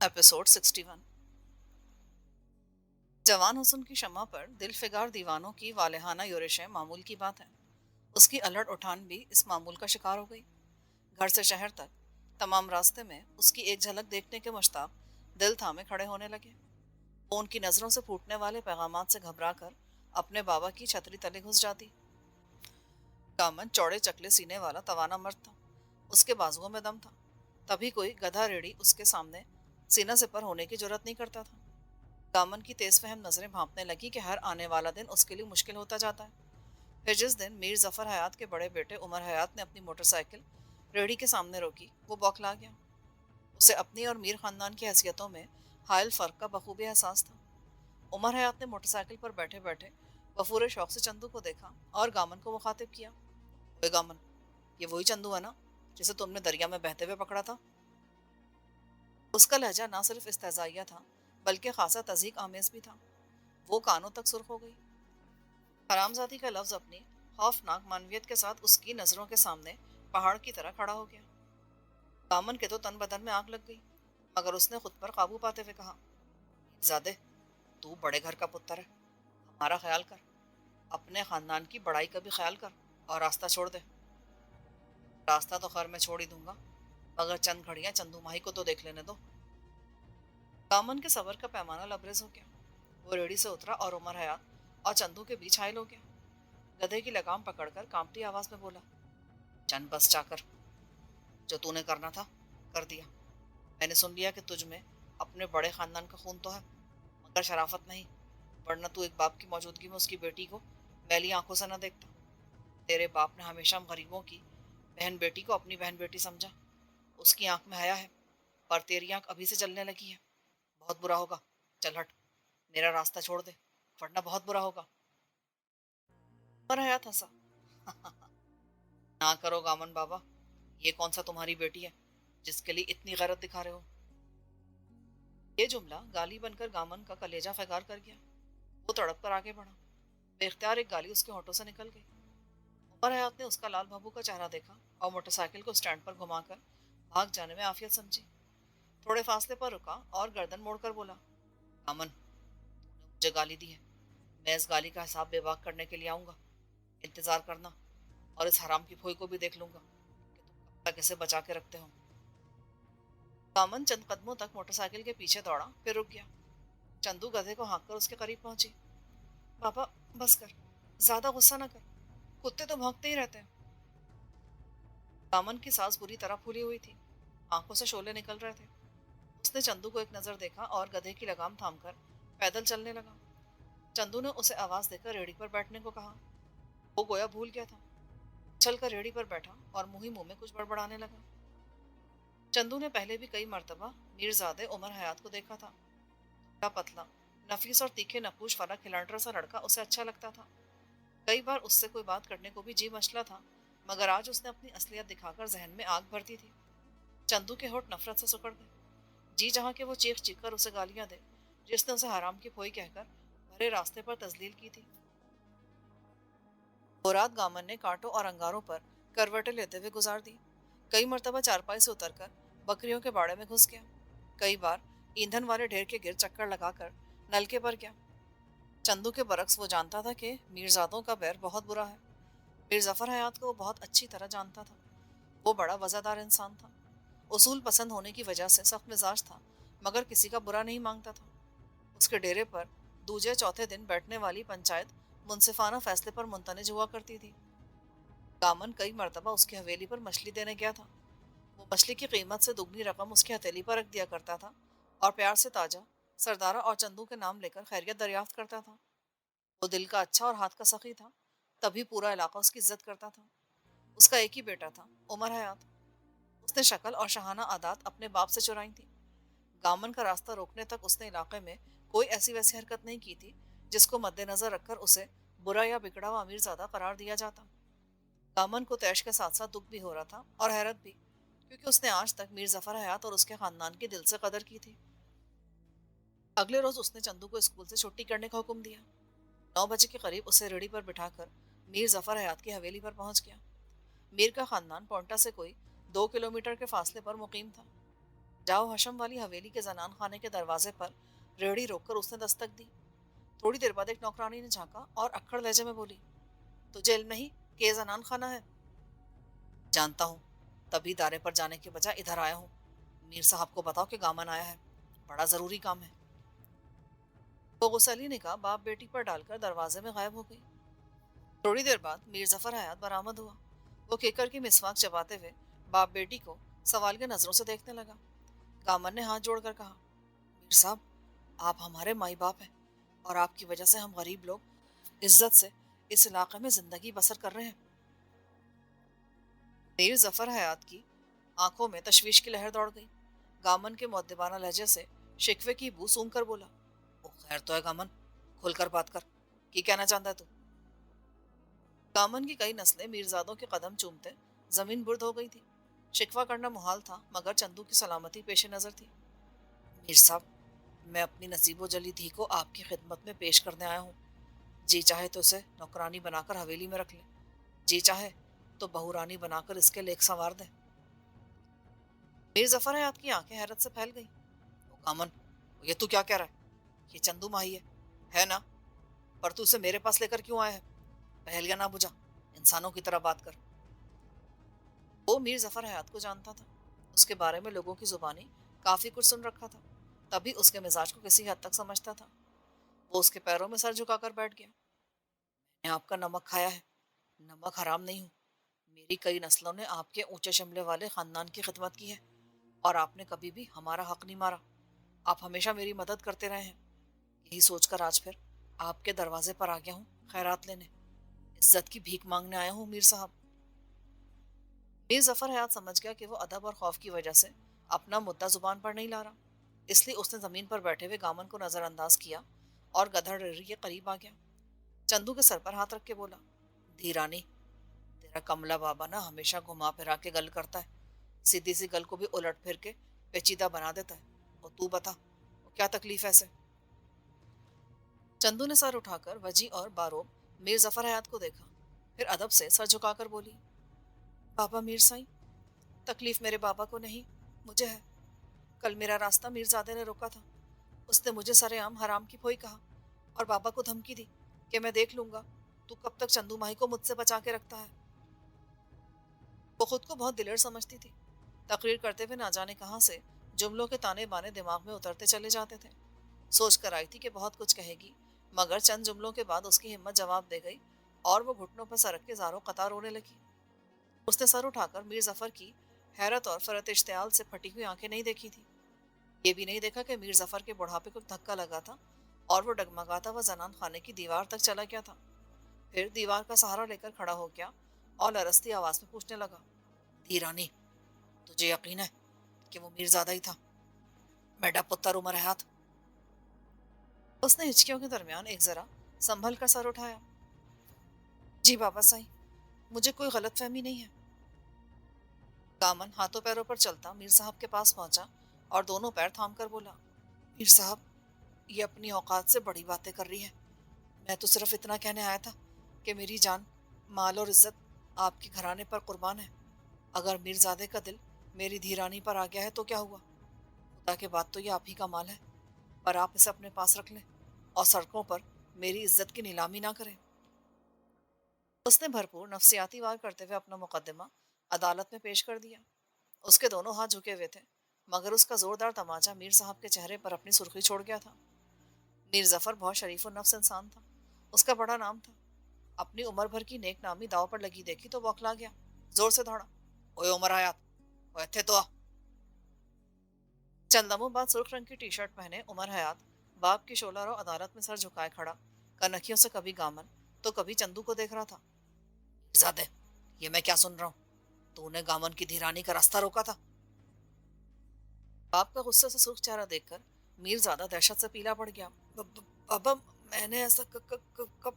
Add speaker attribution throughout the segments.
Speaker 1: Episode 61। जवान हुस्न की शम्मा पर दिल फिगार दीवानों की वालेहाना योरिशें मामूल की बात है। उसकी अलड़ उठान भी इस मामूल का शिकार हो गई। घर से शहर तक तमाम रास्ते में उसकी एक झलक देखने के मुश्ताक दिल थामे खड़े होने लगे। वो उनकी नजरों से फूटने वाले पैगामात से घबरा कर अपने बाबा की छतरी तले घुस जाती। कामन चौड़े चकले सीने वाला तवाना मर्द था। उसके बाजुओं में दम था। तभी कोई गधा रेड़ी उसके सामने सीना से पर होने की जरूरत नहीं करता था। दामन की तेज फहम नजरें भांपने लगी कि हर आने वाला दिन उसके लिए मुश्किल होता जाता है। फिर जिस दिन मीर जफर हयात के बड़े बेटे उमर हयात ने अपनी मोटरसाइकिल रेहड़ी के सामने रोकी, वो बौखला गया। उसे अपनी और मीर खानदान की हैसियतों में हायल फर्क का बखूबी एहसास था। उमर हयात ने मोटरसाइकिल पर बैठे बैठे बफूरे शौक से चंदू को देखा और गामन को मुखातिब किया। ओए गामन, ये वही चंदू है ना जिसे तुमने दरिया में बहते हुए पकड़ा था? उसका लहजा ना सिर्फ इस्तेजाइया था बल्कि खासा तजीक आमेज भी था। वो कानों तक सुर्ख हो गई। हरामजादी का लफ्ज अपनी खौफनाक मानवियत के साथ उसकी नजरों के सामने पहाड़ की तरह खड़ा हो गया। दामन के तो तन बदन में आग लग गई, मगर उसने खुद पर काबू पाते हुए कहा, मीरजादे, तू बड़े घर का पुत्र है, हमारा ख्याल कर, अपने खानदान की बड़ाई का भी ख्याल कर और रास्ता छोड़ दे। रास्ता तो खैर मैं छोड़ ही दूंगा, मगर चंद घड़ियां चंदू माही को तो देख लेने दो। दामन के सबर का पैमाना लबरेज हो गया। वो रेडी से उतरा और उमर हयात और चंदू के बीच हायल हो गया। गधे की लगाम पकड़कर कांपती आवाज में बोला, चंद बस चाकर, जो तूने करना था कर दिया। मैंने सुन लिया कि तुझ में अपने बड़े खानदान का खून तो है, मगर शराफत नहीं, वरना तू एक बाप की मौजूदगी में उसकी बेटी को मैली आंखों से न देखता। तेरे बाप ने हमेशा हम गरीबों की बहन बेटी को अपनी बहन बेटी समझा। उसकी आंख में हया है, पर तेरी आंख अभी से जलने लगी है। बहुत बुरा होगा, चल हट, मेरा रास्ता छोड़ दे, वरना बहुत बुरा होगा। पर हयात हंसा। ना करो गामन बाबा, ये कौन सा तुम्हारी बेटी है जिसके लिए इतनी गैरत दिखा रहे हो? ये जुमला गाली बनकर गामन का कलेजा फगार कर गया। वो तड़प कर आगे बढ़ा। बेख्तियार एक गाली उसके होठों से निकल गई। उमर हयात ने उसका लाल बाबू का चेहरा देखा और मोटरसाइकिल को स्टैंड पर घुमाकर भाग जाने में आफियत समझी। थोड़े फासले पर रुका और गर्दन मोड़कर बोला, गामन, तूने मुझे गाली दी है, मैं इस गाली का हिसाब बेबाक करने के लिए आऊंगा। इंतजार करना, और इस हराम की फोई को भी देख लूंगा कि तुम कब तक इसे बचा के रखते हो। दामन चंद कदमों तक मोटरसाइकिल के पीछे दौड़ा, फिर रुक गया। चंदू गधे को हाँक कर उसके करीब पहुंची। पापा, बस कर, ज्यादा गुस्सा ना कर, कुत्ते तो भौंकते ही रहते हैं। दामन की सांस बुरी तरह फूली हुई थी, आंखों से शोले निकल रहे थे। उसने चंदू को एक नजर देखा और गधे की लगाम थामकर पैदल चलने लगा। चंदू ने उसे आवाज देकर रेड़ी पर बैठने को कहा। वो गोया भूल गया था। चल कर रेड़ी पर बैठा और मुंह ही मुंह में कुछ बड़बड़ाने लगा। चंदू ने पहले भी कई मर्तबा मीरजादे उमर हयात को देखा था। दुबला पतला, नफीस और तीखे नपूश वाला खिलांडरा सा लड़का उसे अच्छा लगता था। कई बार उससे कोई बात करने को भी जी मचला था, मगर आज उसने अपनी असलियत दिखाकर जहन में आग भर दी थी। चंदू के होठ नफरत से सुकड़ गए। जी जहाँ के वो चीख चीख कर उसे गालियां दे, जिसने उसे हराम की फोई कहकर भरे रास्ते पर तजलील की थी। वो रात गामन ने कांटों और अंगारों पर करवटें लेते हुए गुजार दी। कई मर्तबा चारपाई से उतरकर बकरियों के बाड़े में घुस गया। कई बार ईंधन वाले ढेर के गिर चक्कर लगाकर नलके पर गया। चंदू के बरक्स वो जानता था कि मीरजादों का बैर बहुत बुरा है। मीर जफर हयात को वो बहुत अच्छी तरह जानता था। वो बड़ा वजादार इंसान था। उसूल पसंद होने की वजह से सख्त मिजाज था, मगर किसी का बुरा नहीं मांगता था। उसके डेरे पर दूजे चौथे दिन बैठने वाली पंचायत मुनसिफाना फैसले पर मुंतनिज हुआ करती थी। दामन कई मर्तबा उसकी हवेली पर मछली देने गया था। वो मछली की कीमत से दुगनी रकम उसकी हथेली पर रख दिया करता था और प्यार से ताजा सरदारा और चंदू के नाम लेकर खैरियत दरियाफ्त करता था। वो दिल का अच्छा और हाथ का सखी था, तभी पूरा इलाका उसकी इज्जत करता था। उसका एक ही बेटा था, उमर हयात। उसने शक्ल और शहाना आदात अपने बाप से चुराई थी। गामन का रास्ता रोकने तक उसने इलाके में कोई ऐसी वैसी हरकत नहीं की थी जिसको मद्देनजर रखकर उसे बुरा या बिगड़ा हुआ अमीर ज्यादा करार दिया जाता। दामन को तैश के साथ साथ दुख भी हो रहा था और हैरत भी, क्योंकि उसने आज तक मीर जफर हयात और उसके खानदान की दिल से कदर की थी। अगले रोज उसने चंदू को स्कूल से छुट्टी करने का हुक्म दिया। 9 बजे के करीब उसे रेडी पर बिठाकर मीर जफर हयात की हवेली पर पहुंच गया। मीर का खानदान पोंटा से कोई 2 किलोमीटर के फासले पर मुकीम था। जाओ हशम वाली हवेली के जनान खाने के दरवाजे पर रेहड़ी रोककर उसने दस्तक दी। थोड़ी देर बाद एक नौकरानी ने झांका और अक्खड़ लहजे में बोली, तुझे इल्म नहीं कि ये जनान खाना है? जानता हूँ, तभी दारे पर जाने के बजाय इधर आया हूँ। मीर साहब को बताओ कि गामन आया है, बड़ा जरूरी काम है। वो गुस्सैली निगाह बाप बेटी पर डालकर दरवाजे में गायब हो गई। थोड़ी देर बाद मीर जफर हयात बरामद हुआ। वो केकर की मिसवाक चबाते हुए बाप बेटी को सवाल के नजरों से देखने लगा। गामन ने हाथ जोड़कर कहा, मीर साहब, आप हमारे माई बाप हैं और आपकी वजह से हम गरीब लोग इज्जत से इस इलाके में जिंदगी बसर कर रहे हैं। मीर जफर हयात की आंखों में तशवीश की लहर दौड़ गई। गामन के मुअद्दिबाना लहजे से शिकवे की बू सूंघ कर बोला, ओ खैर तो है गामन, खुलकर बात कर, की कहना चाहता है तू? गामन की कई नस्लें मीरजादों के कदम चूमते जमीन बुर्द हो गई थी। शिकवा करना मुहाल था, मगर चंदू की सलामती पेश नजर थी। मीर साहब, मैं अपनी नसीबो जली धी को आपकी खिदमत में पेश करने आया हूँ। जी चाहे तो उसे नौकरानी बनाकर हवेली में रख ले, जी चाहे तो बहुरानी बनाकर इसके लेख संवार दे। मीर जफर है, आपकी आंखें हैरत से फैल गई। ओ कामन, ये तू क्या कह रहा है? ये चंदू माही है ना? पर तू उसे मेरे पास लेकर क्यों आया है? पहलिया ना बुझा, इंसानों की तरह बात कर। वो मीर जफर हयात को जानता था। उसके बारे में लोगों की जुबानी काफी कुछ सुन रखा था, तभी उसके मिजाज को किसी हद तक समझता था। वो उसके पैरों में सर झुकाकर बैठ गया। मैंने आपका नमक खाया है, नमक हराम नहीं हूँ। मेरी कई नस्लों ने आपके ऊंचे शमले वाले खानदान की खिदमत की है और आपने कभी भी हमारा हक नहीं मारा। आप हमेशा मेरी मदद करते रहे हैं। यही सोचकर आज फिर आपके दरवाजे पर आ गया हूँ खैरात लेने। इज्जत की भीख मांगने आया हूँ मीर साहब। मीर जफर हयात समझ गया कि वो अदब और खौफ की वजह से अपना मुद्दा जुबान पर नहीं ला रहा, इसलिए उसने जमीन पर बैठे हुए गामन को नजरअंदाज किया और गधड़ रेरी के करीब आ गया। चंदू के सर पर हाथ रख के बोला, धीरानी, तेरा कमला बाबा ना हमेशा घुमा फिरा के गल करता है, सीधी सी गल को भी उलट फिर के पेचीदा बना देता है। और तू बता, क्या तकलीफ है ऐसे? चंदू ने सर उठाकर वजी और बारोब मीर जफर हयात को देखा, फिर अदब से सर झुकाकर बोली, बाबा मीर साईं, तकलीफ मेरे बाबा को नहीं, मुझे है। कल मेरा रास्ता मीरजादे ने रोका था। उसने मुझे सरेआम हराम की फोई कहा और बाबा को धमकी दी कि मैं देख लूंगा तू कब तक चंदू माही को मुझसे बचा के रखता है। वो खुद को बहुत दिलेर समझती थी। तकरीर करते हुए ना जाने कहाँ से जुमलों के ताने बाने दिमाग में उतरते चले जाते थे। सोच कर आई थी कि बहुत कुछ कहेगी, मगर चंद जुमलों के बाद उसकी हिम्मत जवाब दे गई और वो घुटनों पर सरक के जारों कतार रोने लगी। उसने सर उठाकर मीर जफर की हैरत और फरत इश्तियाल से फटी हुई आंखें नहीं देखी थी। ये भी नहीं देखा कि मीर जफर के बुढ़ापे को धक्का लगा था और वो डगमगाता हुआ जनान खाने की दीवार तक चला गया था। फिर दीवार का सहारा लेकर खड़ा हो गया और लरसती आवाज में पूछने लगा, धीरानी, तुझे यकीन है कि वो मीरजादा ही था, मेरा पुत्र उमर हयात? उसने हिचकियों के दरमियान एक जरा संभल कर सर उठाया। जी बाबा साईं, मुझे कोई गलत फहमी नहीं है। दामन हाथों पैरों पर चलता मीर साहब के पास पहुंचा और दोनों पैर थाम कर बोला, मीर साहब, ये अपनी औकात से बड़ी बातें कर रही है। मैं तो सिर्फ इतना कहने आया था कि मेरी जान, माल और इज्जत आपके घराने पर कुर्बान है। अगर मीरजादे का दिल मेरी धीरानी पर आ गया है तो क्या हुआ? खुदा के बाद तो ये आप ही का माल है, पर आप इसे अपने पास रख लें और सड़कों पर मेरी इज्जत की नीलामी ना करें। उसने भरपूर नफसियाती वार करते हुए अपना मुकदमा अदालत में पेश कर दिया। उसके दोनों हाथ झुके हुए थे, मगर उसका जोरदार तमाचा मीर साहब के चेहरे पर अपनी सुर्खी छोड़ गया था। मीर जफर बहुत शरीफ और नफ्स इंसान था। उसका बड़ा नाम था। अपनी उम्र भर की नेक नामी दाव पर लगी देखी तो बौखला गया, जोर से दौड़ा, ओए उमर हयात, ओए थे तो आ। चंद लम्हों बाद सुर्ख रंग की टी शर्ट पहने उमर हयात बाप की शोला रो अदालत में सर झुकाए खड़ा, कनखियों से कभी गामन तो कभी चंदू को देख रहा था। मीरजादे, ये मैं क्या सुन रहा हूँ? तूने गामन की धीरानी का रास्ता रोका था? बाप का गुस्से से सुर्ख चेहरा देखकर मीर ज्यादा दहशत से पीला पड़ गया। बाबा, मैंने ऐसा कब?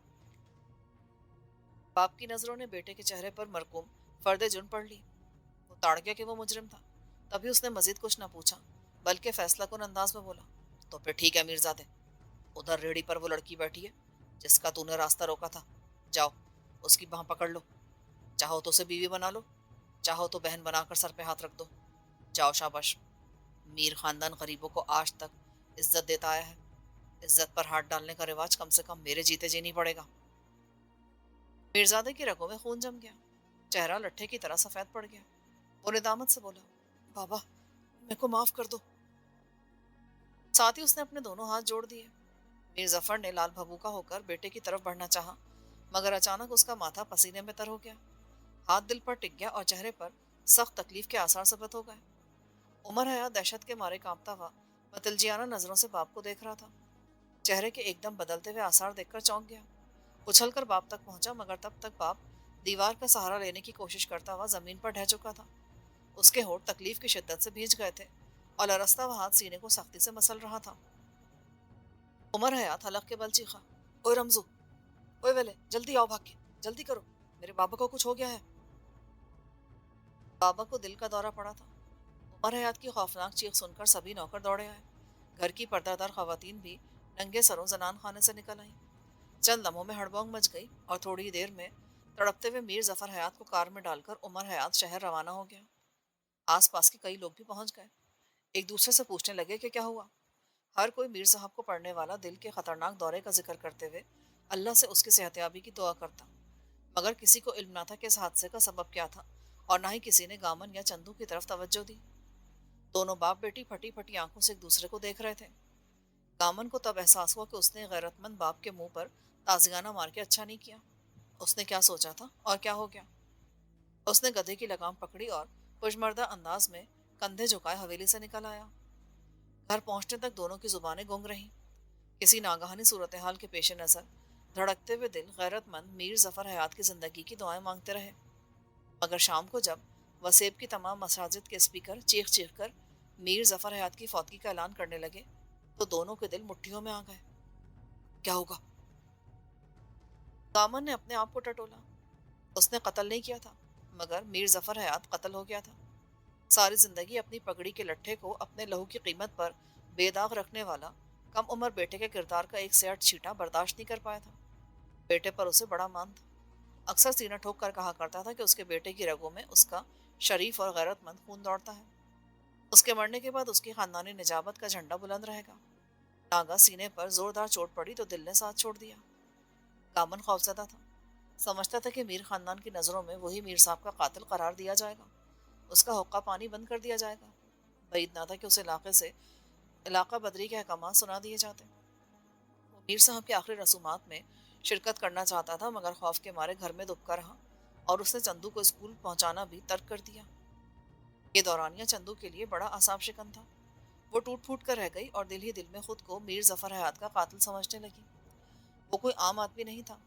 Speaker 1: बाप की नजरों ने बेटे के चेहरे पर मरकूम फर्दे जुन पड़ ली। वो ताड़ गया कि वो मुजरिम था। तभी उसने मजीद कुछ न पूछा, बल्कि फैसला कुन अंदाज में बोला, तो फिर ठीक है मीरजादे, उधर रेहड़ी पर वो लड़की बैठी है जिसका तूने रास्ता रोका था। जाओ, उसकी बाह पकड़ लो। चाहो तो उसे बीवी बना लो, चाहो तो बहन बनाकर सर पे हाथ रख दो। जाओ, शाबाश। میر خاندان غریبوں کو آج تک عزت دیتا آیا ہے. عزت پر ہاتھ ڈالنے کا رواج کم سے کم میرے جیتے جی نہیں پڑے گا. میرزادے کی رگوں میں خون جم گیا. چہرہ لٹھے کی طرح سفید پڑ گیا. وہ ندامت سے بولا، بابا میرے کو معاف کر دو. ساتھ ہی اس نے اپنے دونوں ہاتھ جوڑ دیے. میر ظفر نے لال بھبوکا ہو کر بیٹے کی طرف بڑھنا چاہا، مگر اچانک اس کا ماتھا پسینے میں تر ہو گیا. ہاتھ دل پر ٹک گیا اور چہرے پر سخت تکلیف کے آثار ثبت ہو گئے. عمر حیات دہشت کے مارے کانپتا ہوا متلجیانہ نظروں سے باپ کو دیکھ رہا تھا. چہرے کے ایک دم بدلتے ہوئے آثار دیکھ کر چونک گیا. اچھل کر باپ تک پہنچا، مگر تب تک باپ دیوار کا سہارا لینے کی کوشش کرتا ہوا زمین پر ڈہ چکا تھا. اس کے ہونٹ تکلیف کی شدت سے بھیج گئے تھے اور لرزتا ہوا ہاتھ سینے کو سختی سے مسل رہا تھا. عمر حیات حلق کے بل چیخا، اوئے رمزو، اوئے ویلے، جلدی آؤ، بھاگ کے جلدی کرو، میرے بابا کو کچھ ہو گیا ہے. بابا کو دل کا دورہ پڑا تھا. عمر حیات کی خوفناک چیخ سن کر سبھی نوکر دوڑے آئے. گھر کی پردہ دار خواتین بھی ننگے سروں زنان خانے سے نکل آئیں. چند لمحوں میں ہڑبونگ مچ گئی اور تھوڑی دیر میں تڑپتے ہوئے میر ظفر حیات کو کار میں ڈال کر عمر حیات شہر روانہ ہو گیا. آس پاس کے کئی لوگ بھی پہنچ گئے. ایک دوسرے سے پوچھنے لگے کہ کیا ہوا. ہر کوئی میر صاحب کو پڑنے والا دل کے خطرناک دورے کا ذکر کرتے ہوئے اللہ سے اس کی صحتیابی کی دعا کرتا، مگر کسی کو علم نہ تھا کہ اس حادثے کا سبب کیا تھا، اور نہ ہی کسی نے گامن یا چندو کی طرف توجہ دی. دونوں باپ بیٹی پھٹی پھٹی آنکھوں سے ایک دوسرے کو دیکھ رہے تھے. گامن کو تب احساس ہوا کہ اس نے غیرت مند باپ کے منہ پر تازیانہ مار کے اچھا نہیں کیا. اس نے کیا سوچا تھا اور کیا ہو گیا. اس نے گدھے کی لگام پکڑی اور پشمردہ انداز میں کندھے جھکائے حویلی سے نکل آیا. گھر پہنچنے تک دونوں کی زبانیں گنگ رہیں. کسی ناگہانی صورتحال کے پیش نظر دھڑکتے ہوئے دل غیرت مند میر ظفر حیات کی زندگی کی دعائیں مانگتے رہے. مگر شام کو جب وسیب کی تمام مساجد کے اسپیکر چیخ چیخ کر میر ظفر حیات کی فوتگی کا اعلان کرنے لگے تو دونوں کے دل مٹھیوں میں آ گئے. کیا ہوگا؟ دامن نے اپنے آپ کو ٹٹولا. اس نے قتل نہیں کیا تھا، مگر میر ظفر حیات قتل ہو گیا تھا. ساری زندگی اپنی پگڑی کے لٹھے کو اپنے لہو کی قیمت پر بے داغ رکھنے والا کم عمر بیٹے کے کردار کا ایک سیاٹ چھیٹا برداشت نہیں کر پایا تھا. بیٹے پر اسے بڑا مان تھا. اکثر سینہ ٹھوک کر کہا کرتا تھا کہ اس کے بیٹے کی رگوں میں اس کا شریف اور غیرت مند خون دوڑتا ہے. اس کے مرنے کے بعد اس کی خاندانی نجابت کا جھنڈا بلند رہے گا. ناگا سینے پر زوردار چوٹ پڑی تو دل نے ساتھ چھوڑ دیا. کامن خوفزدہ تھا. سمجھتا تھا کہ میر خاندان کی نظروں میں وہی میر صاحب کا قاتل قرار دیا جائے گا، اس کا حقہ پانی بند کر دیا جائے گا. بعید نہ تھا کہ اس علاقے سے علاقہ بدری کے احکامات سنا دیے جاتے. وہ میر صاحب کے آخری رسومات میں شرکت کرنا چاہتا تھا، مگر خوف کے مارے گھر میں دبکا رہا اور اس نے چندو کو اسکول پہنچانا بھی ترک کر دیا. یہ دورانیہ چندو کے لیے بڑا اعصاب شکن تھا. وہ ٹوٹ پھوٹ کر رہ گئی اور دل ہی دل میں خود کو میر ظفر حیات کا قاتل سمجھنے لگی. وہ کوئی عام آدمی نہیں تھا.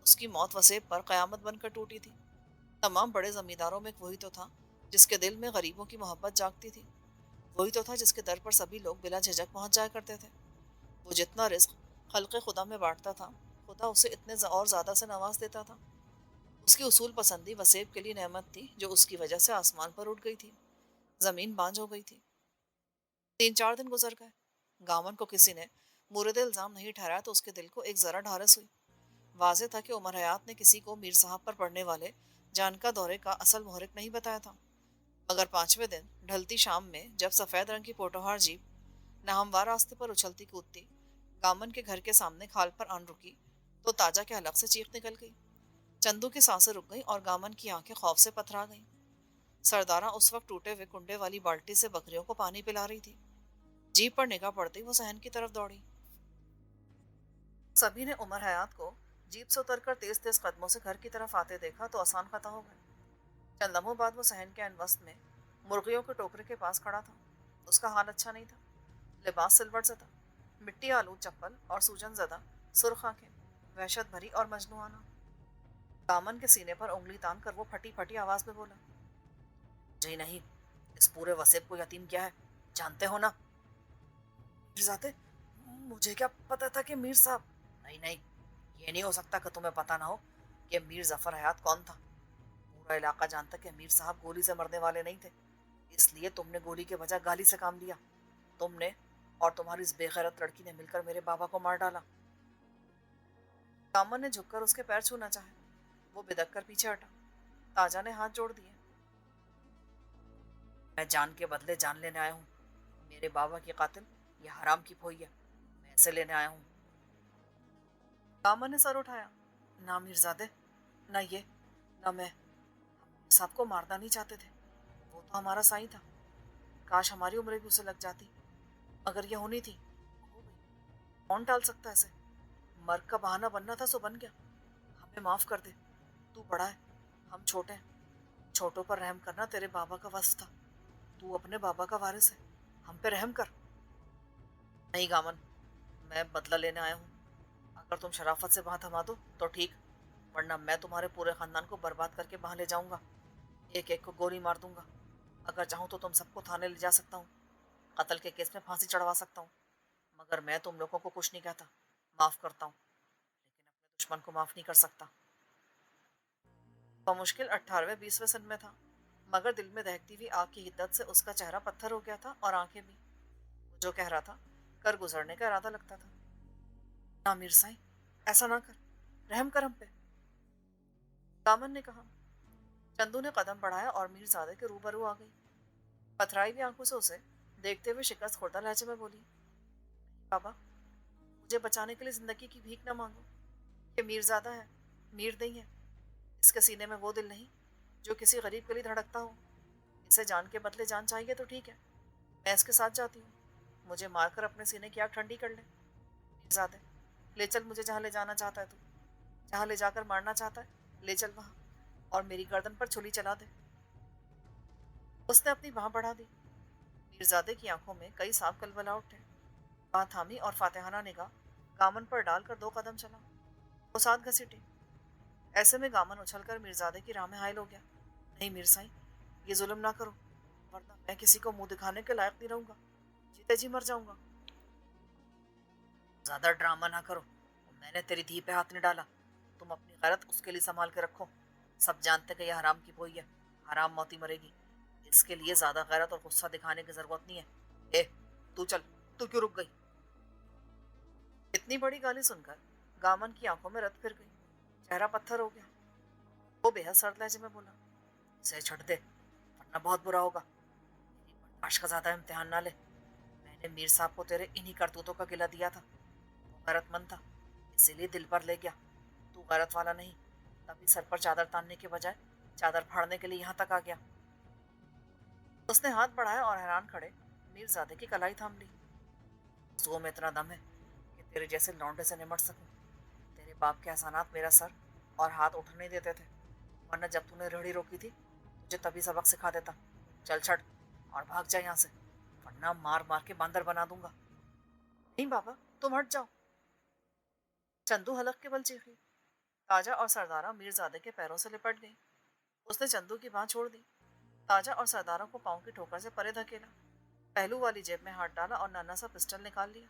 Speaker 1: اس کی موت وسیب پر قیامت بن کر ٹوٹی تھی. تمام بڑے زمینداروں میں وہی تو تھا جس کے دل میں غریبوں کی محبت جاگتی تھی. وہی تو تھا جس کے در پر سبھی لوگ بلا جھجک پہنچ جایا کرتے تھے. وہ جتنا رزق خلق خدا میں بانٹتا تھا، خدا اسے اتنے اور زیادہ سے نواز دیتا تھا. اس کی اصول پسندی وسیب کے لیے نعمت تھی جو اس کی وجہ سے آسمان پر اٹھ گئی تھی، زمین بانجھ ہو گئی تھی. 3 4 دن گزر گئے. گامن کو کسی نے مورد الزام نہیں ٹھہرایا تو اس کے دل کو ایک ذرا ڈھارس ہوئی. واضح تھا کہ عمر حیات نے کسی کو میر صاحب پر پڑنے والے جان کا دورے کا اصل محرک نہیں بتایا تھا. مگر 5ویں دن ڈھلتی شام میں جب سفید رنگ کی پوٹوہار جیپ ناہموار راستے پر اچھلتی کودتی گامن کے گھر کے سامنے کھال پر آن رکی تو تاجا کے حلق سے چیخ نکل گئی. چندو کی سانسیں رک گئیں اور گامن کی آنکھیں خوف سے پتھرا گئیں. سردارہ اس وقت ٹوٹے ہوئے کنڈے والی بالٹی سے بکریوں کو پانی پلا رہی تھی. جیپ پر نگاہ پڑتی وہ صحن کی طرف دوڑی. سبھی نے عمر حیات کو جیپ سے اتر کر تیز تیز قدموں سے گھر کی طرف آتے دیکھا تو آسان خطا ہو گئے. چند لمحوں بعد وہ صحن کے وسط میں مرغیوں کے ٹوکرے کے پاس کھڑا تھا. اس کا حال اچھا نہیں تھا. لباس سلوٹ زدہ، مٹی آلود چپل اور سوجن زدہ سرخ آنکھیں، وحشت بھری اور مجنونہ. دامن کے سینے پر انگلی تان کر وہ پھٹی پھٹی آواز میں بولا، جی نہیں، اس پورے وسیب کو یتیم کیا ہے جانتے ہو نا؟ مرزادے، مجھے کیا پتا تھا کہ میر صاحب... نہیں نہیں، یہ نہیں ہو سکتا کہ تمہیں پتا نہ ہو کہ میر ظفر حیات کون تھا. پورا علاقہ جانتا کہ میر صاحب گولی سے مرنے والے نہیں تھے، اس لیے تم نے گولی کے بجائے گالی سے کام لیا. تم نے اور تمہاری اس بے غیرت لڑکی نے مل کر میرے بابا کو مار ڈالا. دامن نے جھک کر اس کے پیر چھونا چاہے. وہ بدک کر پیچھے ہٹا. تاجا نے ہاتھ جوڑ دیے. میں جان کے بدلے جان لینے آیا ہوں. میرے بابا کی قاتل یہ حرام کی پھوئی ہے، میں اسے لینے آیا ہوں۔ کامن نے سر اٹھایا۔ نہ میرزادے، نہ یہ، نہ میں، ہم صاحب کو مارنا نہیں چاہتے تھے، وہ تو ہمارا سائیں تھا، کاش ہماری عمریں بھی اسے لگ جاتی، مگر یہ ہونی تھی، ہو گئی، کون ٹال سکتا ہے اسے؟ مرگ کا بہانہ بننا تھا سو بن گیا، ہمیں معاف کر دے، تو بڑا ہے، ہم چھوٹے ہیں، چھوٹوں پر رحم کرنا تیرے بابا کا وصف تھا، تو اپنے بابا کا وارث ہے، ہم پہ رحم کر۔ نہیں گامن، میں بدلہ لینے آیا ہوں، اگر تم شرافت سے وہاں تھما دو تو ٹھیک، ورنہ میں تمہارے پورے خاندان کو برباد کر کے وہاں لے جاؤں گا، ایک ایک کو گولی مار دوں گا، اگر چاہوں تو تم سب کو تھانے لے جا سکتا ہوں، قتل کے کیس میں پھانسی چڑھوا سکتا ہوں، مگر میں تم لوگوں کو کچھ نہیں کہتا، معاف کرتا ہوں، لیکن اپنے دشمن کو معاف نہیں کر سکتا۔ بمشکل 18ویں 20ویں سن میں تھا، مگر دل میں دہکتی ہوئی آگ کی حدت سے اس کا چہرہ پتھر ہو گیا تھا اور آنکھیں بھی۔ وہ جو کہہ رہا تھا کر گزرنے کا ارادہ لگتا تھا۔ نہ میر سائیں، ایسا نہ کر، رحم کر ہم پہ، دامن نے کہا۔ چندو نے قدم بڑھایا اور میر زادے کے روبرو آ گئی، پتھرائی ہوئی آنکھوں سے اسے دیکھتے ہوئے شکست خوردہ لہجے میں بولی، بابا، مجھے بچانے کے لیے زندگی کی بھیک نہ مانگو، یہ میر زادہ ہے، میر نہیں ہے، اس کے سینے میں وہ دل نہیں جو کسی غریب کے لیے دھڑکتا ہو، اسے جان کے بدلے جان چاہیے تو ٹھیک ہے، میں اس کے ساتھ جاتی ہوں، مجھے مار کر اپنے سینے کی آگ ٹھنڈی کر لے، میر زادے، لے چل مجھے جہاں لے جانا چاہتا ہے تو، جہاں لے جا کر مارنا چاہتا ہے لے چل وہاں، اور میری گردن پر چھری چلا دے۔ اس نے اپنی باں بڑھا دی، میرزادے کی آنکھوں میں کئی صاف کلبلا اٹھے، باں تھامی اور فاتحانہ نگاہ گامن پر ڈال کر 2 قدم چلا، وہ ساتھ گھسیٹے، ایسے میں گامن اچھل کر میرزادے کی راہ میں حائل ہو گیا۔ نہیں میر سائیں، یہ ظلم نہ کرو، ورنہ میں کسی کو منہ دکھانے کے لائق نہیں رہوں گا، جیتے جی مر جاؤں گا۔ زیادہ ڈرامہ نہ کرو، میں نے تیری دھی پہ ہاتھ نہیں ڈالا، تم اپنی غیرت اس کے لیے سنبھال کے رکھو، سب جانتے کہ یہ حرام کی بوئی ہے، حرام موتی مرے گی، اس کے لیے زیادہ غیرت اور غصہ دکھانے کی ضرورت نہیں ہے۔ اے تو چل، تو کیوں رک گئی؟ اتنی بڑی گالی سن کر گامن کی آنکھوں میں رت پھر گئی، چہرہ پتھر ہو گیا، وہ بے حد سرد لہجے میں بولا، اسے چھڑ دے ورنہ بہت برا ہوگا، میری برداشت کا زیادہ امتحان نہ لے، میں نے میر صاحب کو تیرے انہی کرتوتوں کا گلہ دیا تھا، وہ غیرت مند تھا، اسی لیے دل پر لے گیا، تو غیرت والا نہیں، تبھی سر پر چادر تاننے کے بجائے چادر پھاڑنے کے لیے یہاں تک آ گیا۔ اس نے ہاتھ بڑھایا اور حیران کھڑے میر زادے کی کلائی تھام لی۔ زو میں اتنا دم ہے کہ تیرے جیسے لونڈے سے نمٹ سکوں، تیرے باپ کے احسانات میرا سر اور ہاتھ اٹھنے نہیں دیتے تھے، ورنہ جب تو نے ریڑھی روکی تھی تجھے تبھی سبق سکھا دیتا، چل چھٹ اور بھاگ جا یہاں سے، ورنہ مار مار کے باندر بنا دوں گا۔ نہیں بابا، تم ہٹ جاؤ، چندو حلق کے بل چیخی۔ تاجا اور سردارہ میر زادے کے پیروں سے لپٹ گئی، اس نے چندو کی باں چھوڑ دی، تاجا اور سرداروں کو پاؤں کی ٹھوکر سے پرے دھکیلا، پہلو والی جیب میں ہاتھ ڈالا اور ننا سا پسٹل نکال لیا،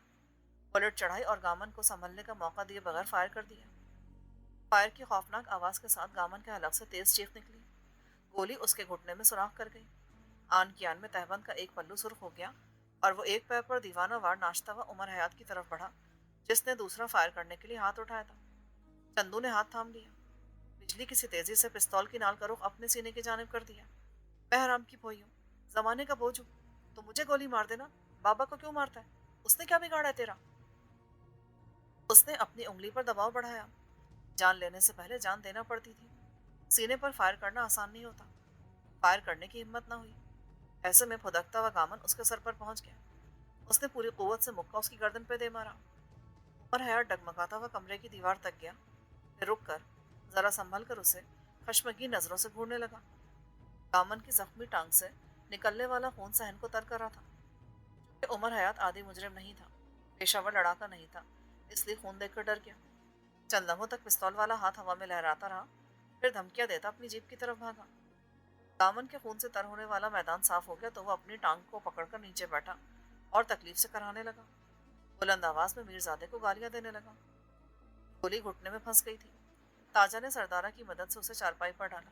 Speaker 1: بلٹ چڑھائی اور گامن کو سنبھلنے کا موقع دیے بغیر فائر کر دیا۔ فائر کی خوفناک آواز کے ساتھ گامن کے حلق سے تیز چیخ نکلی، گولی اس کے گھٹنے میں سوراخ کر گئی، آن کی آن میں تہبند کا ایک پلو سرخ ہو گیا اور وہ ایک پیر پر دیوانہ وار ناچتا ہوا عمر حیات کی طرف بڑھا جس نے دوسرا فائر کرنے کے لیے ہاتھ اٹھایا تھا۔ چندو نے ہاتھ تھام لیا، بجلی کسی تیزی سے پستول کی نال کا رخ اپنے سینے کی جانب کر دیا۔ میں حرام کی پھوئی ہوں، زمانے کا بوجھ ہوں، تو مجھے گولی مار دینا، بابا کو کیوں مارتا ہے؟ اس نے کیا بگاڑا ہے تیرا؟ اس نے اپنی انگلی پر دباؤ بڑھایا، جان لینے سے پہلے جان دینا پڑتی تھی، سینے پر فائر کرنا آسان نہیں ہوتا، فائر کرنے کی ہمت نہ ہوئی، ایسے میں پھدکتا ہوا گامن اس کے سر پر پہنچ گیا، اس نے پوری قوت سے مکہ اس کی گردن پہ دے مارا، عمر حیات ڈگمگاتا ہوا کمرے کی دیوار تک گیا، پھر رک کر ذرا سنبھل کر اسے خشمگین نظروں سے گھورنے لگا، دامن کی زخمی ٹانگ سے نکلنے والا خون صحن کو تر کر رہا تھا، کہ عمر حیات عادی مجرم نہیں تھا، پیشہ ور لڑاکا نہیں تھا، اس لیے خون دیکھ کر ڈر گیا، چند لمحوں تک پستول والا ہاتھ ہوا میں لہراتا رہا، پھر دھمکیاں دیتا اپنی جیپ کی طرف بھاگا، دامن کے خون سے تر ہونے والا میدان صاف ہو گیا تو وہ اپنی ٹانگ کو پکڑ کر نیچے بیٹھا اور تکلیف سے کرانے لگا، بلند آواز میں میرزادے کو گالیاں دینے لگا، گولی گھٹنے میں پھنس گئی تھی، تاجا نے سردارہ کی مدد سے اسے چارپائی پر ڈالا،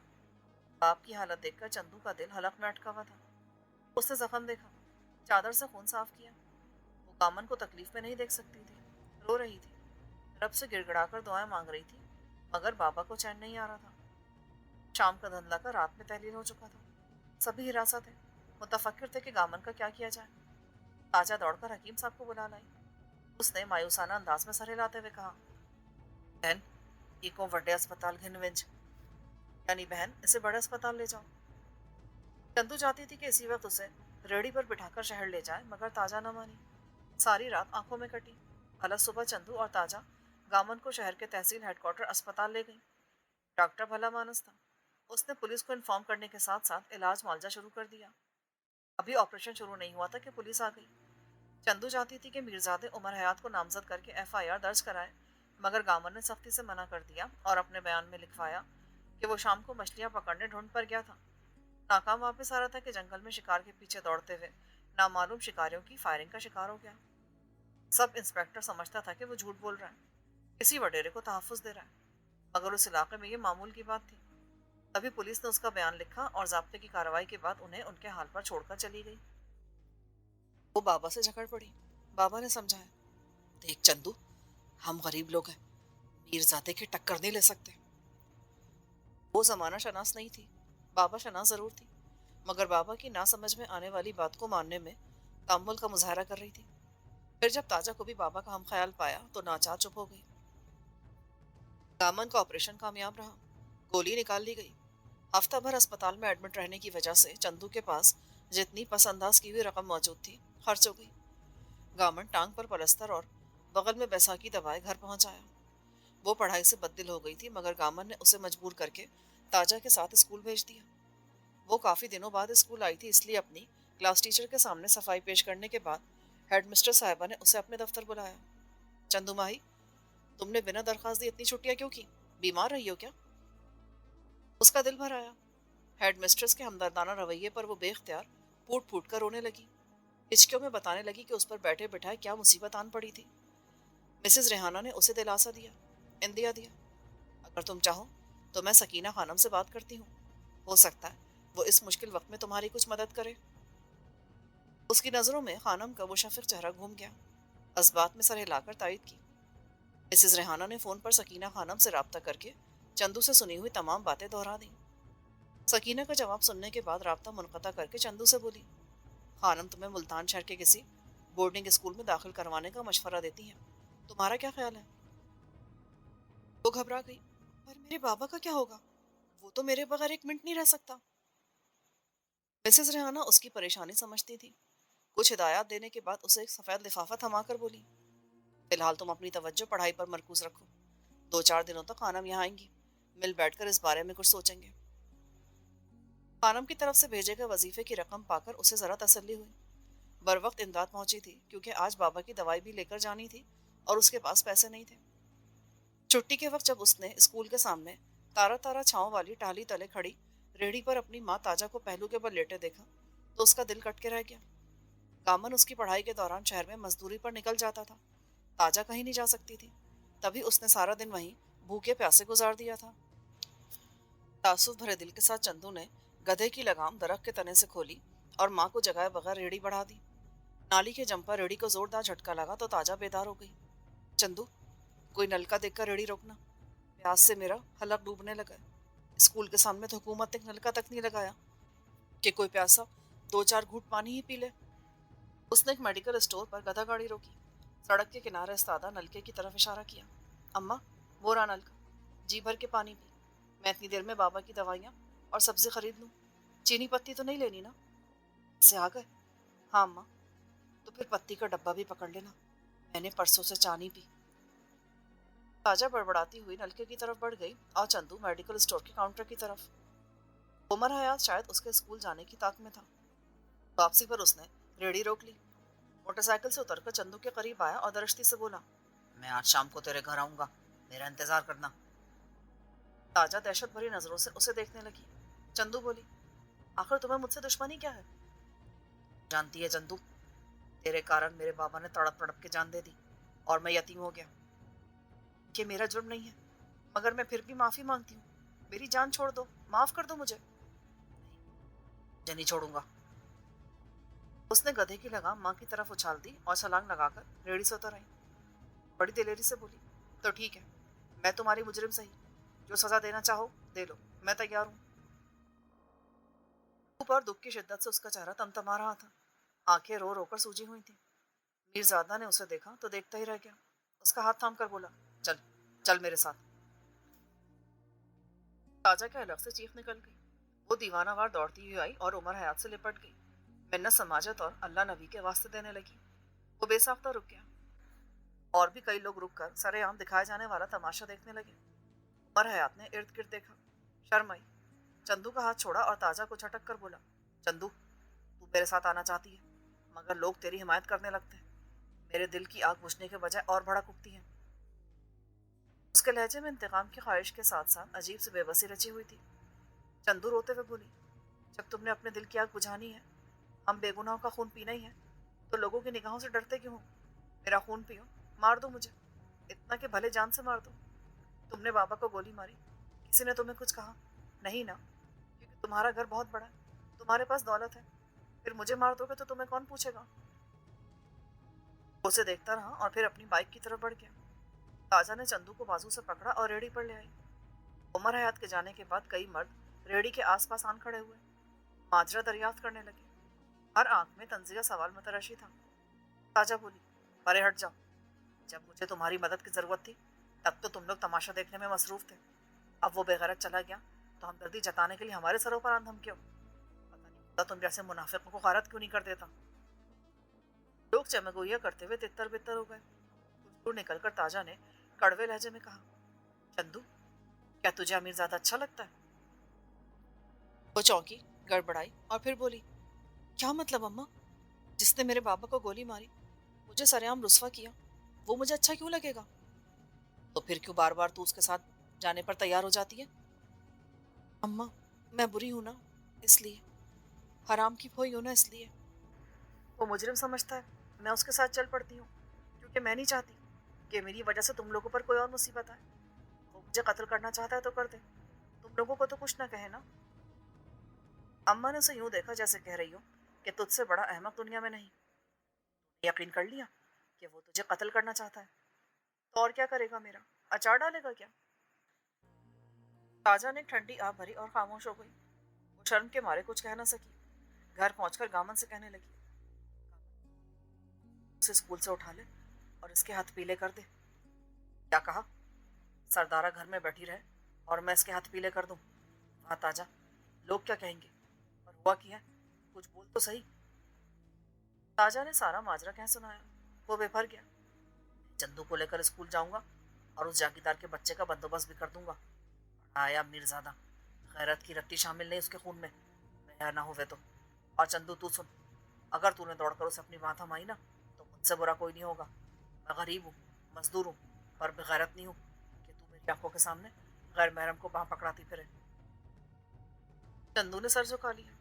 Speaker 1: باپ کی حالت دیکھ کر چندو کا دل حلق میں اٹکا ہوا تھا، اس نے زخم دیکھا، چادر سے خون صاف کیا، وہ دامن کو تکلیف میں نہیں دیکھ سکتی تھی، رو رہی تھی، رب سے گڑ گڑا کر دعائیں مانگ رہی تھی، مگر بابا کو چین نہیں آ رہا تھا، شام کا دھندلا کر رات میں تحلیل ہو چکا تھا، سبھی ہراساں تھے، متفکر تھے کہ گامن کا کیا کیا جائے، ताजा दौड़कर हकीम साहब को बुला लाई। उसने मायूसाना अंदाज में सर हिलाते हुए कहा, बहन, इको वड्डे अस्पताल घिनविंज, यानी बहन इसे बड़े अस्पताल ले जाओ। चंदू चाहती थी कि इसी वक्त उसे रेडी पर बिठाकर शहर ले जाए, मगर ताजा न मानी। सारी रात आंखों में कटी। भला सुबह चंदू और ताजा गामन को शहर के तहसील हेडक्वार्टर अस्पताल ले गई। डॉक्टर भला मानस था। उसने पुलिस को इन्फॉर्म करने के साथ साथ इलाज मुआवजा शुरू कर दिया। अभी ऑपरेशन शुरू नहीं हुआ था कि पुलिस आ गई। चंदू चाहती थी कि मीरजादे उमर हयात को नामजद करके एफआईआर दर्ज कराए, मगर गामन ने सख्ती से मना कर दिया और अपने बयान में लिखवाया कि वो शाम को मछलियां पकड़ने ढूंढ पर गया था। नाकाम वापस आ रहा था कि जंगल में शिकार के पीछे दौड़ते हुए नामालूम शिकारियों की फायरिंग का शिकार हो गया। सब इंस्पेक्टर समझता था कि वो झूठ बोल रहा है, किसी वडेरे को तहफ्फुज दे रहा है, मगर उस इलाके में ये मामूल की बात थी। तभी पुलिस ने उसका बयान लिखा और ज़ाब्ते की कार्रवाई के बाद उन्हें उनके हाल पर छोड़कर चली गई। वो बाबा से झगड़ पड़ी। बाबा ने समझाया, देख चंदू, हम गरीब लोग हैं, मीरजादे की टक्कर नहीं ले सकते। वो जमाना शनास नहीं थी, बाबा शनास जरूर थी, मगर बाबा की ना समझ में आने वाली बात को मानने में तामुल का मुजाहरा कर रही थी। फिर जब ताजा को भी बाबा का हम ख्याल पाया तो नाचार चुप हो गई। दामन का ऑपरेशन कामयाब रहा। गोली निकाल ली गई। हफ्ता भर अस्पताल में एडमिट रहने की वजह से चंदू के पास जितनी पसंदाज की हुई रकम मौजूद थी खर्च हो गई। गामन टांग पर पलस्तर और बगल में बैसाखी दवाएं घर पहुंच आया। वो पढ़ाई से बददिल हो गई थी, मगर गामन ने उसे मजबूर करके ताजा के साथ स्कूल भेज दिया। वो काफी दिनों बाद स्कूल आई थी, इसलिए अपनी क्लास टीचर के सामने सफाई पेश करने के बाद हेडमिस्टर साहिबा ने उसे अपने दफ्तर बुलाया। चंदू माही, तुमने बिना दरखास्त दिए इतनी छुट्टियां क्यों की? बीमार रही हो क्या? उसका दिल भर आया। हेडमिस्ट्रेस के हमदर्दाना रवैये पर वो बेख्तियार फूट फूट कर रोने लगी। हिचकियों में बताने लगी कि उस पर बैठे बिठाए क्या मुसीबत आन पड़ी थी। मिसेस रेहाना ने उसे दिलासा दिया, इंदिया दिया, अगर तुम चाहो तो मैं सकीना खानम से बात करती हूँ, हो सकता है वो इस मुश्किल वक्त में तुम्हारी कुछ मदद करे। उसकी नजरों में खानम का वो शफिक चेहरा घूम गया। असबात में सर हिलाकर तायद की। मिसेस रेहाना ने फोन पर सकीना खानम से राब्ता करके चंदू से सुनी हुई तमाम बातें दोहरा दी। सकीना का जवाब सुनने के बाद राब्ता मुनक़ता करके चंदू से बोली, खानम तुम्हें मुल्तान शहर के किसी बोर्डिंग स्कूल में दाखिल करवाने का मशवरा देती हैं, तुम्हारा क्या ख्याल है? वो घबरा गई। पर मेरे बाबा का क्या होगा? वो तो मेरे बगैर एक मिनट नहीं रह सकता। मिसेस रेहाना उसकी परेशानी समझती थी। कुछ हिदायत देने के बाद उसे एक सफेद लिफाफा थमाकर बोली, फिलहाल तुम अपनी तवज्जो पढ़ाई पर मरकूज रखो। 2-4 दिनों तक खानम यहाँ आएंगी, मिल बैठकर इस बारे में कुछ सोचेंगे। खानम की तरफ से भेजे गए वजीफे की रकम पाकर उसे जरा तसल्ली हुई। बर वक्त इमदाद पहुंची थी, क्योंकि आज बाबा की दवाई भी लेकर जानी थी और उसके पास पैसे नहीं थे। छुट्टी के वक्त जब उसने स्कूल के सामने तारा तारा छांव वाली टाली तले खड़ी रेहड़ी पर अपनी माँ ताजा को पहलू के बल लेटे देखा तो उसका दिल कट के रह गया। कामन उसकी पढ़ाई के दौरान शहर में मजदूरी पर निकल जाता था, ताजा कहीं नहीं जा सकती थी। तभी उसने सारा दिन वहीं भूखे प्यासे गुजार दिया था। तासुफ भरे दिल के साथ चंदू ने गधे की लगाम दरख्त के तने से खोली और माँ को जगाए बगैर रेहड़ी बढ़ा दी। नाली के जंप पर रेहड़ी को जोरदार झटका लगा तो ताजा बेदार हो गई। चंदू, कोई नलका देखकर रेहड़ी रोकना, प्यास से मेरा हलक डूबने लगा। स्कूल के सामने तो हुकूमत ने नलका तक नहीं लगाया कि कोई प्यासा 2-4 घूंट पानी ही पी ले। उसने एक मेडिकल स्टोर पर गधा गाड़ी रोकी। सड़क के किनारे इस्तादा नलके की तरफ इशारा किया। अम्मा, वो रहा नलका, जी भर के पानी पी। मैं इतनी देर में बाबा की दवाइयाँ और सब्जी खरीद लूँ। चीनी पत्ती तो नहीं लेनी ना? से आ गए? हाँ अम्मा। तो फिर पत्ती का डब्बा भी पकड़ लेना, मैंने परसों से चाय नहीं पी। ताजा बड़बड़ाती हुई नलके की तरफ बढ़ गई और चंदू मेडिकल स्टोर के काउंटर की तरफ। उमर हयात शायद उसके स्कूल जाने की ताक में था। वापसी पर उसने रेडी रोक ली। मोटरसाइकिल से उतरकर चंदू के करीब आया और दरश्ती से बोला, मैं आज शाम को तेरे घर आऊंगा, मेरा इंतजार करना। ताजा दहशत भरी नजरों से उसे देखने लगी। चंदू बोली, आखिर तुम्हें मुझसे दुश्मनी क्या है? जानती है चंदू, तेरे कारण मेरे बाबा ने तड़प तड़प के जान दे दी और मैं यतीम हो गया। ये मेरा जुर्म नहीं है, मगर मैं फिर भी माफी मांगती हूँ। मेरी जान छोड़ दो, माफ कर दो मुझे। मुझे नहीं छोड़ूंगा। उसने गधे की लगाम माँ की तरफ उछाल दी और छलांग लगाकर रेड़ी से उतर आई। बड़ी दिलेरी से बोली, तो ठीक है, मैं तुम्हारी मुजरिम सही, जो सजा देना चाहो दे लो, मैं तैयार हूँ। पर दुख की शिद्दत से उसका चेहरा तमतमा रहा था। आंखें रो रो कर सूजी हुई थी। मीरजादा ने उसे देखा तो देखता ही रह गया। उसका हाथ थाम कर बोला, चल, चल मेरे साथ। ताजा के अलग से चीख निकल गई। वो दीवानावार दौड़ती हुई आई और उमर हयात से लिपट गई। मिन्नत समाजत और अल्लाह नबी के वास्ते देने लगी। वो बेसाख्ता रुक गया। और भी कई लोग रुक कर सरेआम दिखाए जाने वाला तमाशा देखने लगे। उमर हयात ने इर्द गिर्द देखा, शर्म आई। चंदू का हाथ छोड़ा और ताजा को झटक कर बोला, चंदू, तू मेरे साथ आना चाहती है, मगर लोग तेरी हिमायत करने लगते हैं। मेरे दिल की आग बुझने के बजाय और भड़क उठती है। उसके लहजे में इंतकाम की ख्वाहिश के साथ साथ अजीब सी बेबसी रची हुई थी। चंदू रोते हुए बोली, जब तुमने अपने दिल की आग बुझानी है, हम बेगुनाहों का खून पीना ही है, तो लोगों की निगाहों से डरते क्यों हो? मेरा खून पियो, मार दो मुझे, इतना कि भले जान से मार दो। तुमने बाबा को गोली मारी, किसी ने तुम्हें कुछ कहा? नहीं ना, क्योंकि तुम्हारा घर बहुत बड़ा है, तुम्हारे पास दौलत है। फिर मुझे मार दोगे तो तुम्हें कौन पूछेगा? उसे देखता रहा और फिर अपनी बाइक की तरफ बढ़ गया। ताजा ने चंदू को बाजू से पकड़ा और रेडी पर ले आई। उमर हयात के जाने के बाद कई मर्द रेडी के आसपास आन खड़े हुए, माजरा दरियाफ्त करने लगे। हर आंख में तंजिया सवाल मतरशी था। ताजा बोली, परे हट जाओ। जब मुझे तुम्हारी मदद की जरूरत थी, तब तो तुम लोग तमाशा देखने में मसरूफ थे। अब वो बेगैरत चला गया तो हमदर्दी जताने के लिए हमारे सरों पर आंधम क्यों? पता नहीं खुदा तुम जैसे मुनाफिकों को गारत क्यों नहीं कर देता। लोग चमगोइया करते हुए तितर बितर हो गए। कुछ दूर निकलकर ताजा ने कड़वे लहजे में कहा, चंदू, क्या तुझे अमीरजादा अच्छा लगता है? वो चौंकी, गड़बड़ाई और फिर बोली, क्या मतलब अम्मा? जिसने मेरे बाबा को गोली मारी, मुझे सरेआम रुस्वा किया, वो मुझे अच्छा क्यों लगेगा? तो फिर क्यों बार बार तू उसके साथ जाने पर तैयार हो जाती है? अम्मा, मैं बुरी हूं ना, इसलिए। हराम की खोई हूं ना, इसलिए। वो मुजरिम समझता है, मैं उसके साथ चल पड़ती हूँ, क्योंकि मैं नहीं चाहती कि मेरी वजह से तुम लोगों पर कोई और मुसीबत आए। वो मुझे कत्ल करना चाहता है तो कर दे, तुम लोगों को तो कुछ ना कहे ना। अम्मा ने उसे यूं देखा जैसे कह रही हो कि तुझसे बड़ा अहमक दुनिया में नहीं। यकीन कर लिया कि वो तुझे कत्ल करना चाहता है, तो और क्या करेगा मेरा? अचार डालेगा क्या? ताजा ने एक ठंडी आह भरी और खामोश हो गई। वो शर्म के मारे कुछ कह ना सकी। घर पहुंचकर गामन से कहने लगी, उसे स्कूल से उठा ले और इसके हाथ पीले कर दे। क्या कहा? सरदारा घर में बैठी रहे और मैं इसके हाथ पीले कर दूं? वहां ताजा, लोग क्या कहेंगे? और हुआ क्या है, कुछ बोल तो सही। ताजा ने सारा माजरा कह सुनाया। वो बेभर गया। चंदू को लेकर स्कूल जाऊंगा और उस जागीरदार के बच्चे का बंदोबस्त भी कर दूंगा। आया मीरजादा, गैरत की रत्ती शामिल नहीं उसके खून में, बया ना होवे तो। और चंदू, तू सुन, अगर तूने दौड़कर उसे अपनी बात थमाई ना, तो मुझसे बुरा कोई नहीं होगा। मैं गरीब हूँ, मजदूर हूँ, पर बेगैरत नहीं हूँ कि तू मेरी आंखों के सामने गैर महरम को बाह पकड़ाती फिरे। चंदू ने सर झुका लिया।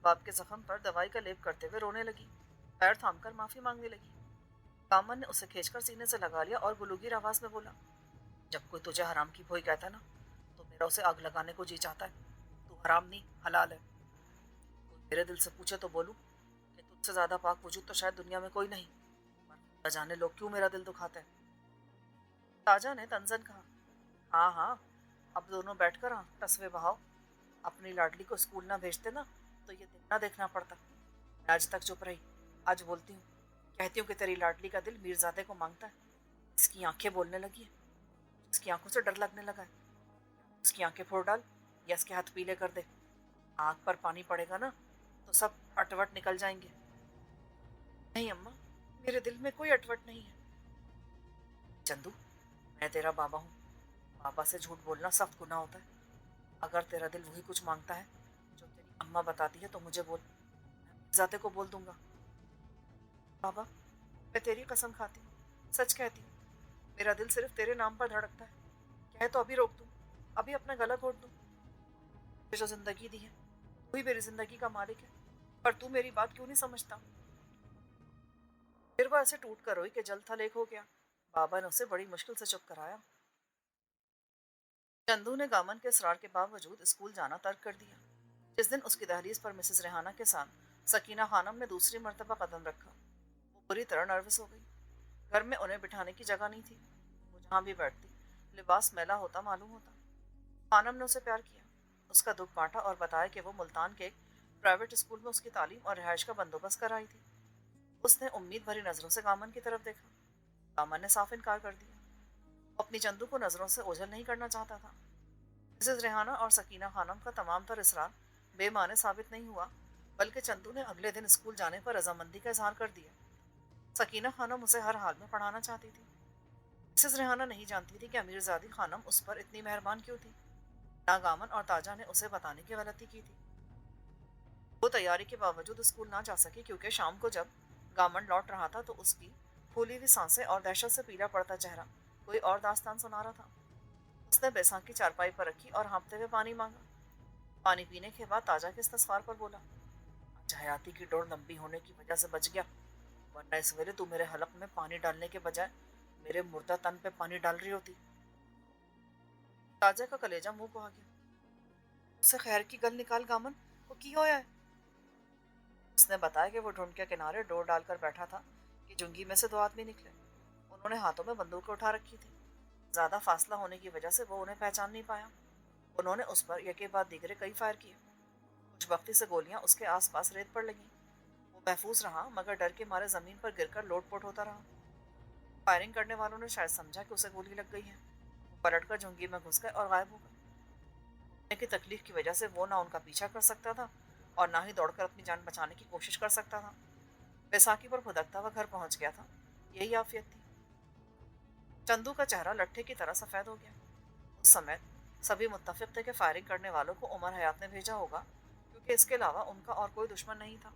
Speaker 1: बाप के जख्म पर दवाई का लेप करते हुए रोने लगी। पैर थामकर माफी मांगने लगी। कामन ने उसे खींचकर सीने से लगा लिया और गुलूगीर आवाज में बोला, जब कोई तुझे हराम की भोई कहता ना, तो मेरा उसे आग लगाने को जी चाहता है। तू हराम नहीं, हलाल है। कोई मेरे दिल से पूछे तो बोलूं कि तुझसे ज्यादा पाक वजूद तो शायद दुनिया में कोई नहीं, पर खुदा जाने लोग क्यों मेरा दिल दुखाते हैं। ताजा ने तंजन कहा, हाँ हाँ, अब दोनों बैठकर तस्वे बहाओ। अपनी लाडली को स्कूल ना भेजते ना, तो ये दिन ना देखना पड़ता। मैं आज तक चुप रही, आज बोलती हूँ। कहती हूँ कि तेरी लाडली का दिल मीरजादे को मांगता है। इसकी आंखें बोलने लगी है, इसकी आंखों से डर लगने लगा है। इसकी आंखें फोड़ डाल या इसके हाथ पीले कर दे। आंख पर पानी पड़ेगा ना, तो सब अटवट निकल जाएंगे। नहीं अम्मा, मेरे दिल में कोई अटवट नहीं है। चंदू, मैं तेरा बाबा हूँ। बाबा से झूठ बोलना सख्त गुनाह होता है। अगर तेरा दिल वही कुछ मांगता है जो तेरी अम्मा बताती है, तो मुझे बोल, मैं जाते को बोल दूंगा। बाबा, मैं तेरी कसम खाती हूँ, सच कहती हूँ, मेरा दिल सिर्फ तेरे नाम पर धड़कता है। कहे तो अभी रोक दूँ, अभी अपना गला घोट दूँ। मुझे जो जिंदगी दी है, तू ही मेरी जिंदगी का मालिक है, पर तू मेरी बात क्यों नहीं समझता? फिर वो ऐसे टूट कर रोई कि जल थल एक हो गया। बाबा ने उसे बड़ी मुश्किल से चुप कराया। चंदू ने गामन के इसरार के बावजूद स्कूल जाना तर्क कर दिया। जिस दिन उसकी दहलीज पर मिसेस रेहाना के साथ सकीना खानम ने दूसरी मर्तबा कदम रखा, वो बुरी तरह नर्वस हो गई। घर में उन्हें बिठाने की जगह नहीं थी। वो जहाँ भी बैठती, लिबास मैला होता मालूम होता। खानम ने उसे प्यार किया, उसका दुख बांटा और बताया कि वो मुल्तान के एक प्राइवेट स्कूल में उसकी तालीम और रिहाइश का बंदोबस्त कराई थी। اس نے امید بھری نظروں سے دامن کی طرف دیکھا۔ دامن نے صاف انکار کر دیا۔ وہ اپنی چندو کو نظروں سے اوجھل نہیں کرنا چاہتا تھا۔ مسز ریحانہ اور سکینہ خانم کا تمام تر اصرار بے معنی ثابت نہیں ہوا، بلکہ چندو نے اگلے دن اسکول جانے پر رضامندی کا اظہار کر دیا۔ سکینہ خانم اسے ہر حال میں پڑھانا چاہتی تھی۔ مسز ریحانہ نہیں جانتی تھی کہ امیر زادی خانم اس پر اتنی مہربان کیوں تھی۔ ناگامن اور تاجہ نے اسے بتانے کی غلطی کی تھی۔ وہ تیاری کے باوجود اسکول نہ جا سکی کیونکہ شام کو جب گامن لوٹ رہا تھا تو اس کی پھولی ہوئی سانسیں اور دہشت سے پیلا پڑتا چہرہ کوئی اور داستان سنا رہا تھا۔ اس نے بیساکھ کی چارپائی پر رکھی اور ہانپتے ہوئے پانی مانگا۔ پانی پینے کے بعد تاجہ کے استغفار پر بولا، آج حیاتی کی ڈور لمبی ہونے کی وجہ سے بچ گیا، ورنہ اس ویلے تو میرے حلق میں پانی ڈالنے کے بجائے میرے مردہ تن پہ پانی ڈال رہی ہوتی۔ تاجہ کا کلیجہ منہ کو آ گیا۔ اسے خیر کی گل نکال گامن، وہ کی ہویا ہے؟ اس نے بتایا کہ وہ ڈھونڈ کے کنارے ڈور ڈال کر بیٹھا تھا کہ جنگی میں سے دو آدمی نکلے۔ انہوں نے ہاتھوں میں بندوقیں اٹھا رکھی تھی۔ زیادہ فاصلہ ہونے کی وجہ سے وہ انہیں پہچان نہیں پایا۔ انہوں نے اس پر یکے بعد دیگرے کئی فائر کیے۔ کچھ وقتی سے گولیاں اس کے آس پاس ریت پر لگیں۔ وہ محفوظ رہا مگر ڈر کے مارے زمین پر گر کر لوٹ پوٹ ہوتا رہا۔ فائرنگ کرنے والوں نے شاید سمجھا کہ اسے گولی لگ گئی ہے۔ وہ پلٹ کر جھنگی میں گھس گئے اور غائب ہو گئے۔ مرنے کی تکلیف کی وجہ سے وہ نہ ان کا پیچھا کر سکتا تھا اور نہ ہی دوڑ کر اپنی جان بچانے کی کوشش کر سکتا تھا۔ بیساکھی پر پھدکتا ہوا گھر پہنچ گیا تھا۔ یہی عافیت تھی۔ چندو کا چہرہ لٹھے کی طرح سفید ہو گیا۔ اس سمے سبھی متفق تھے کہ فائرنگ کرنے والوں کو عمر حیات نے بھیجا ہوگا کیونکہ اس کے علاوہ ان کا اور کوئی دشمن نہیں تھا۔